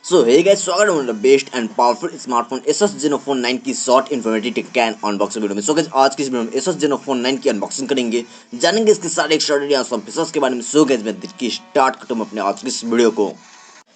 सो hey guys, स्वागत है हमारे best and powerful smartphone Asus Zenofone 9 की short informative tech and unboxing video में। सो गाइस, आज की इस वीडियो में Asus Zenofone 9 की अनबॉक्सिंग करेंगे, जानेंगे इसके सारे एक्स्ट्राऑर्डिनरी ऑसम फीचर्स के बारे में। सो गाइस, मैं देखिए स्टार्ट करता हूं अपने आज की इस वीडियो को।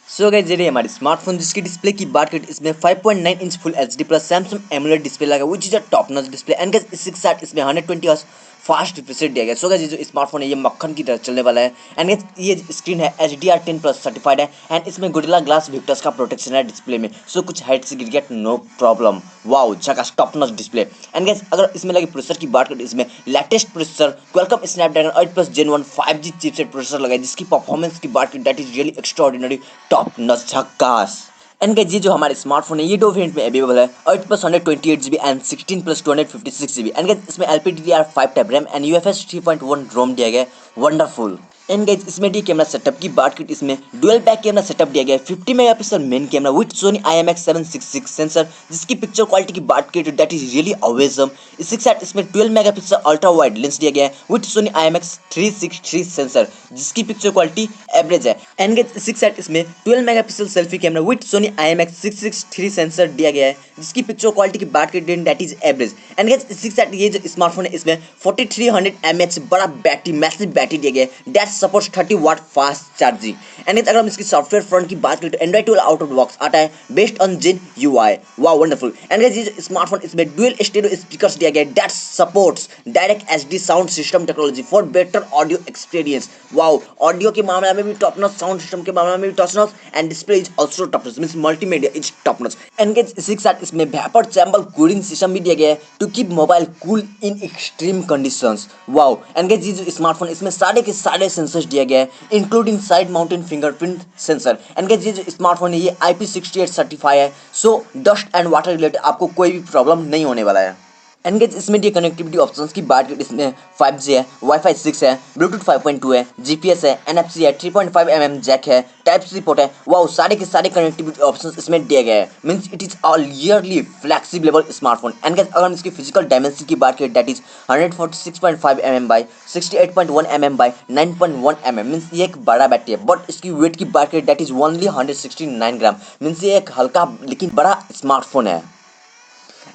सो गाइस, ये हमारी स्मार्टफोन जिसकी डिस्प्ले की बात करें, इसमें 5.9 inch full HD plus Samsung AMOLED display लगा, which is a top notch display and guys इसी के साथ इसमें 120 हर्ट्ज फास्ट रिफ्रेश रेट दिया गया। सो गाइस, ये जो स्मार्टफोन है ये मक्खन की तरह चलने वाला है एंड गाइस ये स्क्रीन है HDR10 प्लस सर्टिफाइड है एंड इसमें गोरिल्ला ग्लास विक्टर्स का प्रोटेक्शन है डिस्प्ले में। सो कुछ हाइट से गिर गया नो प्रॉब्लम। वाओ, झकास top notch display. And guys अगर इसमें लगे प्रोसेसर की बात करें, इसमें latest processor Qualcomm Snapdragon 8 plus Gen 1 5G chipset processor लगा है, जिसकी परफॉर्मेंस की बात करें that is really extraordinary top notch झकास। एंड गाइस ये जो हमारे स्मार्टफोन है ये दो वेरिएंट में अवेलेबल है, 8 plus 128GB and 16 plus 256GB। And guys इसमें LPDDR5 type RAM and UFS 3.1 रोम दिया गया है, वंडरफुल। एंड गाइस इसमें डी कैमरा सेटअप की बात करें, इसमें डुअल बैक कैमरा सेटअप दिया गया है, 50 megapixel main camera with Sony IMX766 sensor, जिसकी पिक्चर क्वालिटी की बात करें दैट इज रियली अवेजम। इसी के साथ इसमें 12 मेगापिक्सल अल्ट्रा वाइड लेंस दिया गया है विद सोनी IMX363 सेंसर, जिसकी पिक्चर क्वालिटी एवरेज है। एंड गाइस इसी के साथ इसमें 12 megapixel selfie camera with Sony IMX663 sensor दिया गया है, जिसकी पिक्चर क्वालिटी की बात करें that is average. And guys इसी के साथ ये जो स्मार्टफोन है इसमें 4300 mAh बड़ा बैटरी मैसिव बैटरी दिया गया है that supports 30 watt fast charging. And अगर हम इसकी सॉफ्टवेयर फ्रंट की बात करें तो एंड्रॉइड 12 आउट ऑफ बॉक्स आता है based on Gen UI। Wow, wonderful. And guys ये जो स्मार्टफोन इसमें डुअल स्टीरियो स्पीकर्स दिया गया है that supports direct HD sound system technology for better audio experience. Wow, audio के मामले में भी टॉप नॉच, साउंड सिस्टम के मामले में भी top notch and display is also top notch, means multimedia is top notch. And guys इसी के साथ इसमें वेपर चैम्बर कूलिंग सिस्टम भी दिया गया है to keep mobile cool in extreme conditions. Wow. And guys ये जो स्मार्टफोन इसमें सारे के सारे सेंसर्स दिया गया है including side mounted fingerprint sensor. And guys ये जो स्मार्टफोन है ये IP68 सर्टिफाई है, सो डस्ट एंड वाटर रिलेटेड आपको कोई भी प्रॉब्लम नहीं होने वाला है। एंड गाइस इसमें ये कनेक्टिविटी ऑप्शंस की बात करें, इसमें 5G है, वाईफाई 6 है, ब्लूटूथ 5.2 है, GPS है, NFC है, 3.5mm जैक है, टाइप सी पोर्ट है। वाओ, सारे के सारे कनेक्टिविटी ऑप्शंस इसमें दिए गए हैं, means it is all yearly flexible smartphone. And guys अगर हम इसकी फिजिकल डायमेंशन की बात करें that is 146.5mm by 68.1mm by 9.1mm, means ये एक बड़ा बैटरी है। बट इसकी वेट की बात करें that is only 169 gram, means ये एक हल्का लेकिन बड़ा स्मार्टफोन है।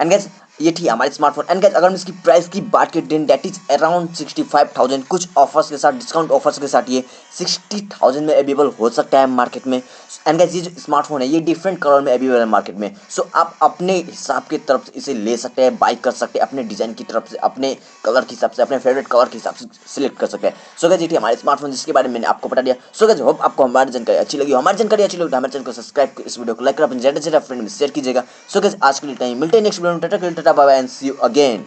एंड गाइस ये थी हमारे स्मार्टफोन। एंड गाइस अगर हम इसकी प्राइस की बात करें दैट इज अराउंड 65,000, कुछ ऑफर्स के साथ, डिस्काउंट ऑफर्स के साथ ये 60,000 में अवेलेबल हो सकता है मार्केट में। एंड गाइस ये जो स्मार्टफोन है ये डिफरेंट कलर में अवेलेबल है मार्केट में, सो आप अपने हिसाब की तरफ से इसे ले सकते हैं, बाई कर सकते हैं, अपने डिजाइन की तरफ से, अपने कलर के हिसाब से, अपने फेवरेट कलर के हिसाब से सिलेक्ट कर सकते हैं। सो गाइस ये थी हमारे स्मार्टफोन जिसके बारे में मैंने आपको बता दिया। सो गाइस होप आपको हमारी जानकारी अच्छी लगी। हमारी जानकारी अच्छी लगी तो हमारे चैनल को सब्सक्राइब कर, इस वीडियो को लाइक कर, अपने ज़्यादा से ज़्यादा फ्रेंड में शेयर कीजिएगा। सो गाइस आज के लिए टाइम मिलते हैं नेक्स्ट वीडियो में। Tata bye bye and see you again.